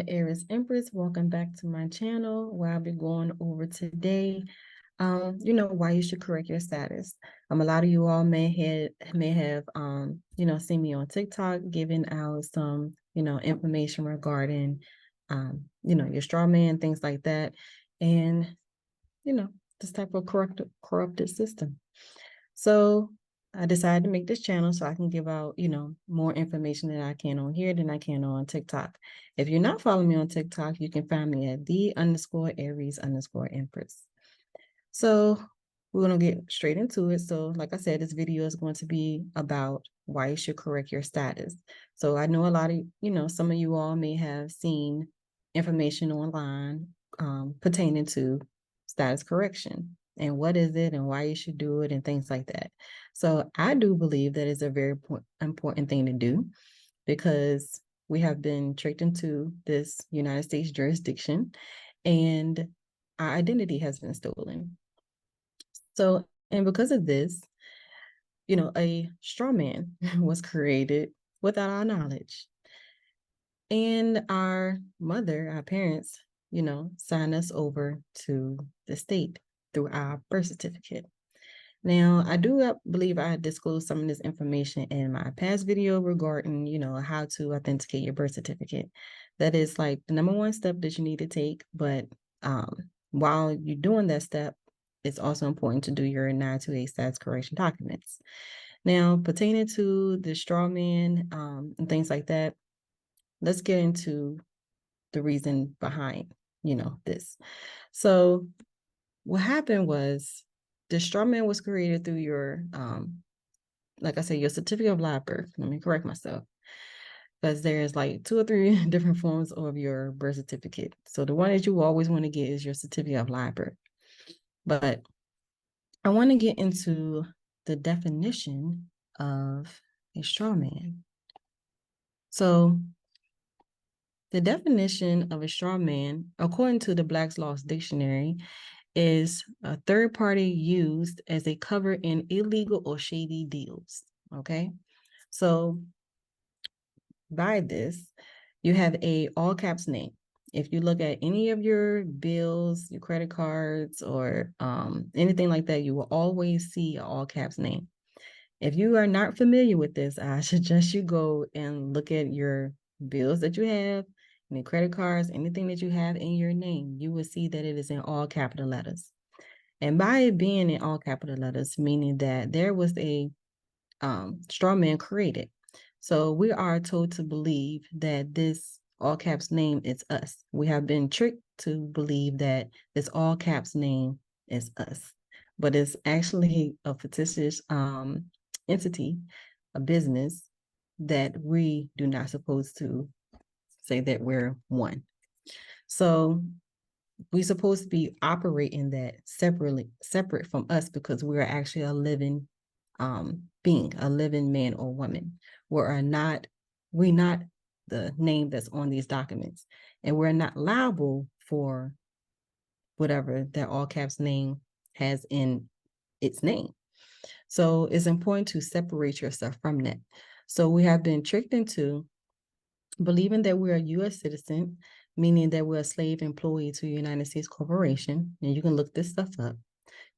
the Aries Empress. Welcome back to my channel where I'll be going over today, why you should correct your status. A lot of you all may have seen me on TikTok giving out some, information regarding, your straw man, things like that. And, this type of corrupted system. So I decided to make this channel so I can give out, more information that I can on here than I can on TikTok. If you're not following me on TikTok, you can find me at _Aries_Empress. So we're going to get straight into it. So like I said, this video is going to be about why you should correct your status. So I know a lot of, some of you all may have seen information online pertaining to status correction and what is it and why you should do it and things like that. So I do believe that is a very important thing to do because we have been tricked into this United States jurisdiction and our identity has been stolen. So, and because of this, a straw man was created without our knowledge. And our parents, signed us over to the state through our birth certificate. Now, I do believe I disclosed some of this information in my past video regarding, how to authenticate your birth certificate. That is like the number one step that you need to take. But while you're doing that step, it's also important to do your 928 status correction documents. Now, pertaining to the straw man and things like that, let's get into the reason behind, this. So what happened was the straw man was created through your, like I said, your certificate of live birth. Let me correct myself. Because there's like 2 or 3 different forms of your birth certificate. So the one that you always want to get is your certificate of live birth. But I want to get into the definition of a straw man. So the definition of a straw man, according to the Black's Law Dictionary, is a third party used as a cover in illegal or shady deals. Okay, so by this, you have a all caps name. If you look at any of your bills, your credit cards, or anything like that, you will always see an all caps name. If you are not familiar with this, I suggest you go and look at your bills that you have, any credit cards, anything that you have in your name. You will see that it is in all capital letters. And by it being in all capital letters, meaning that there was a straw man created. So we are told to believe that this all caps name is us. We have been tricked to believe that this all caps name is us, but it's actually a fictitious entity, a business that we do not supposed to say that we're one. So we're supposed to be operating that separate from us because we're actually a living being, a living man or woman. We're not the name that's on these documents, and we're not liable for whatever that all caps name has in its name. So it's important to separate yourself from that. So we have been tricked into believing that we're a U.S. citizen, meaning that we're a slave employee to a United States corporation. And you can look this stuff up.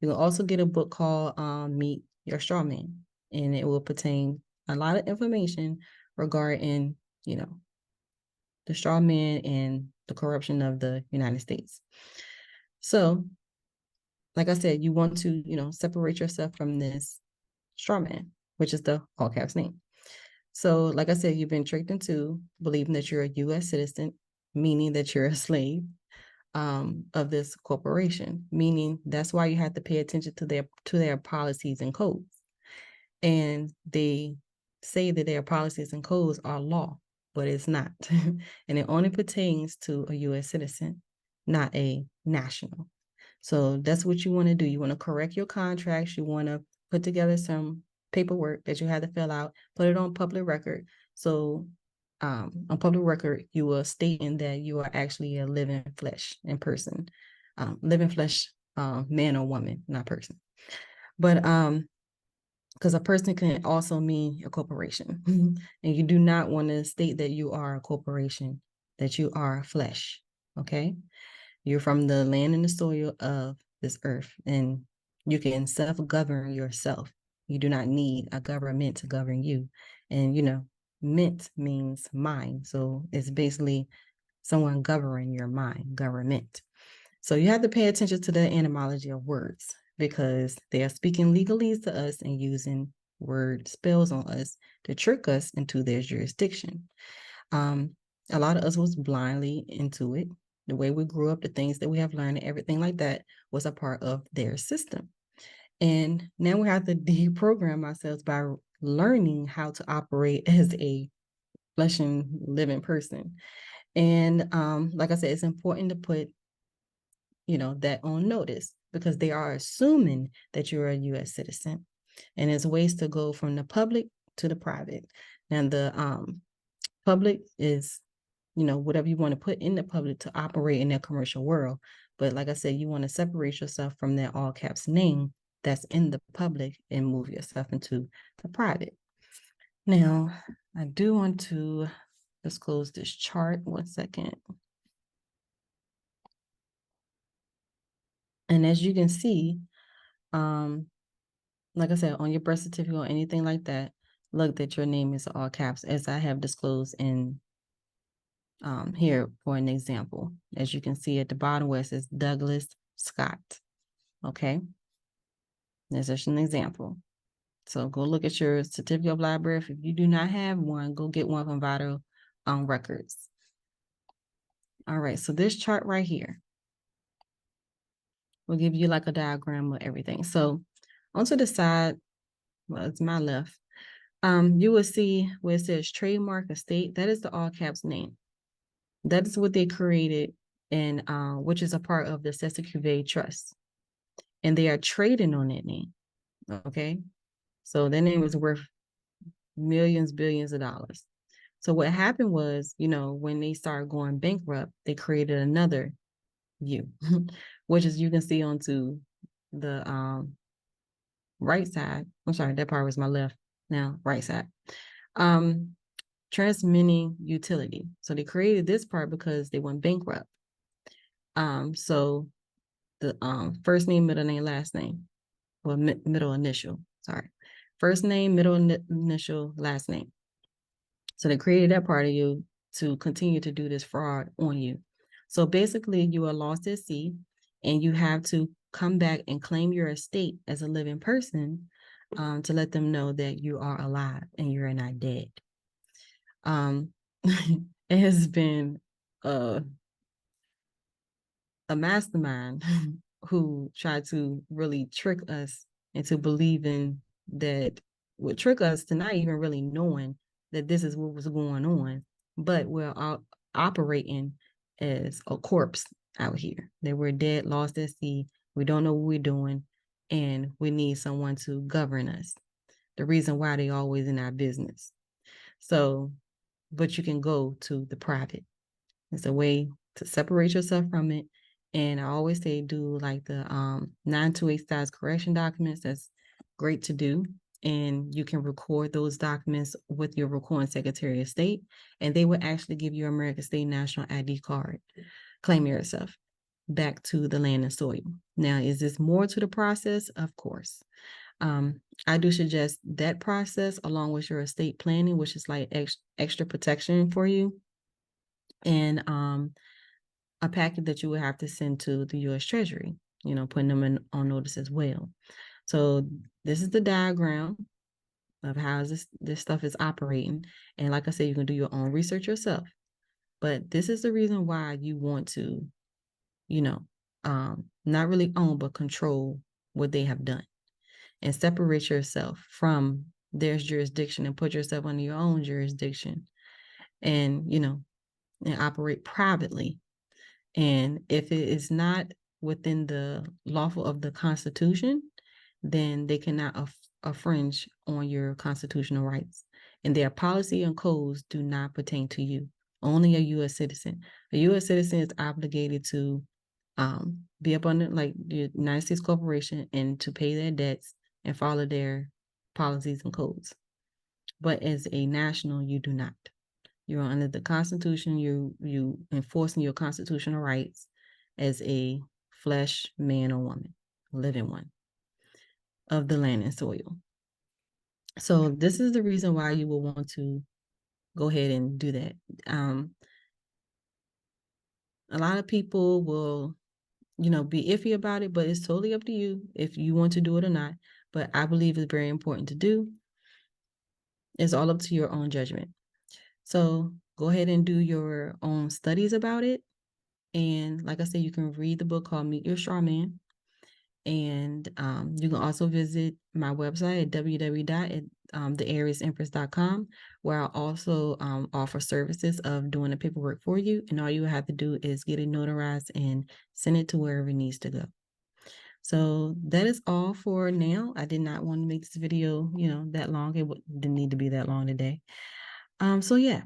You can also get a book called Meet Your Straw Man, and it will pertain a lot of information regarding, the straw man and the corruption of the United States. So, like I said, you want to, separate yourself from this straw man, which is the all caps name. So, like I said, you've been tricked into believing that you're a U.S. citizen, meaning that you're a slave of this corporation, meaning that's why you have to pay attention to their policies and codes. And they say that their policies and codes are law, but it's not. And it only pertains to a U.S. citizen, not a national. So that's what you want to do. You want to correct your contracts. You want to put together some paperwork that you have to fill out, put it on public record. So on public record, you are stating that you are actually a living flesh in person, living flesh man or woman, not person. But because a person can also mean a corporation, and you do not want to state that you are a corporation that you are flesh, okay? You're from the land and the soil of this earth, and you can self-govern yourself. You do not need a government to govern you. And, mint means mind. So it's basically someone governing your mind, government. So you have to pay attention to the etymology of words because they are speaking legalese to us and using word spells on us to trick us into their jurisdiction. A lot of us was blindly into it. The way we grew up, the things that we have learned, and everything like that was a part of their system. And now we have to deprogram ourselves by learning how to operate as a flesh and living person. And like I said, it's important to put, that on notice because they are assuming that you're a U.S. citizen. And there's ways to go from the public to the private. And the public is, whatever you want to put in the public to operate in that commercial world. But like I said, you want to separate yourself from that all caps name that's in the public and move yourself into the private. Now, I do want to disclose this chart. 1 second. And as you can see, like I said, on your birth certificate or anything like that, look that your name is all caps, as I have disclosed in here for an example. As you can see at the bottom where it says Douglas Scott. Okay, that's just an example. So go look at your certificate of live birth. If you do not have one, go get one from Vital Records. All right, so this chart right here will give you like a diagram of everything. So onto the side, well, it's my left. You will see where it says trademark estate. That is the all caps name. That is what they created, and which is a part of the Cuvée Trust, and they are trading on that name. Okay, so their name is worth millions, billions of dollars. So what happened was, when they started going bankrupt, they created another U, which is you can see onto the right side. I'm sorry, that part was my left. Now right side. Transmitting utility. So they created this part because they went bankrupt. So the first name, middle name, last name, or middle initial. Sorry, first name, middle initial, last name. So they created that part of you to continue to do this fraud on you. So basically, you are lost at sea, and you have to come back and claim your estate as a living person to let them know that you are alive and you're not dead. It has been a mastermind who tried to really trick us into believing that would trick us to not even really knowing that this is what was going on, but we're operating as a corpse out here, that we're dead, lost at sea, we don't know what we're doing, and we need someone to govern us. The reason why they always in our business. So, but you can go to the private. It's a way to separate yourself from it. And I always say do like the 928 size correction documents. That's great to do. And you can record those documents with your recording Secretary of State, and they will actually give you American State National ID card. Claim yourself back to the land and soil. Now, is this more to the process? Of course. I do suggest that process along with your estate planning, which is like extra protection for you. And a packet that you would have to send to the U.S. Treasury, putting them on notice as well. So this is the diagram of how this stuff is operating. And like I said, you can do your own research yourself. But this is the reason why you want to, not really own, but control what they have done and separate yourself from their jurisdiction and put yourself under your own jurisdiction and, and operate privately. And if it is not within the lawful of the Constitution, then they cannot infringe on your constitutional rights. And their policy and codes do not pertain to you. Only a U.S. citizen. A U.S. citizen is obligated to be up under like the United States Corporation and to pay their debts and follow their policies and codes. But as a national, you do not. You're under the Constitution. You enforcing your constitutional rights as a flesh man or woman, living one of the land and soil. So this is the reason why you will want to go ahead and do that. A lot of people will, be iffy about it, but it's totally up to you if you want to do it or not. But I believe it's very important to do. It's all up to your own judgment. So go ahead and do your own studies about it. And like I said, you can read the book called Meet Your Strawman. And you can also visit my website at www.theariesempress.com, where I also offer services of doing the paperwork for you. And all you have to do is get it notarized and send it to wherever it needs to go. So that is all for now. I did not want to make this video, that long. It didn't need to be that long today. So yeah.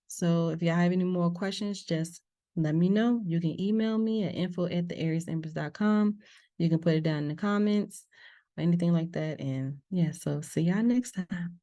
So if y'all have any more questions, just let me know. You can email me at info@theariesempress.com. You can put it down in the comments or anything like that. And yeah, so see y'all next time.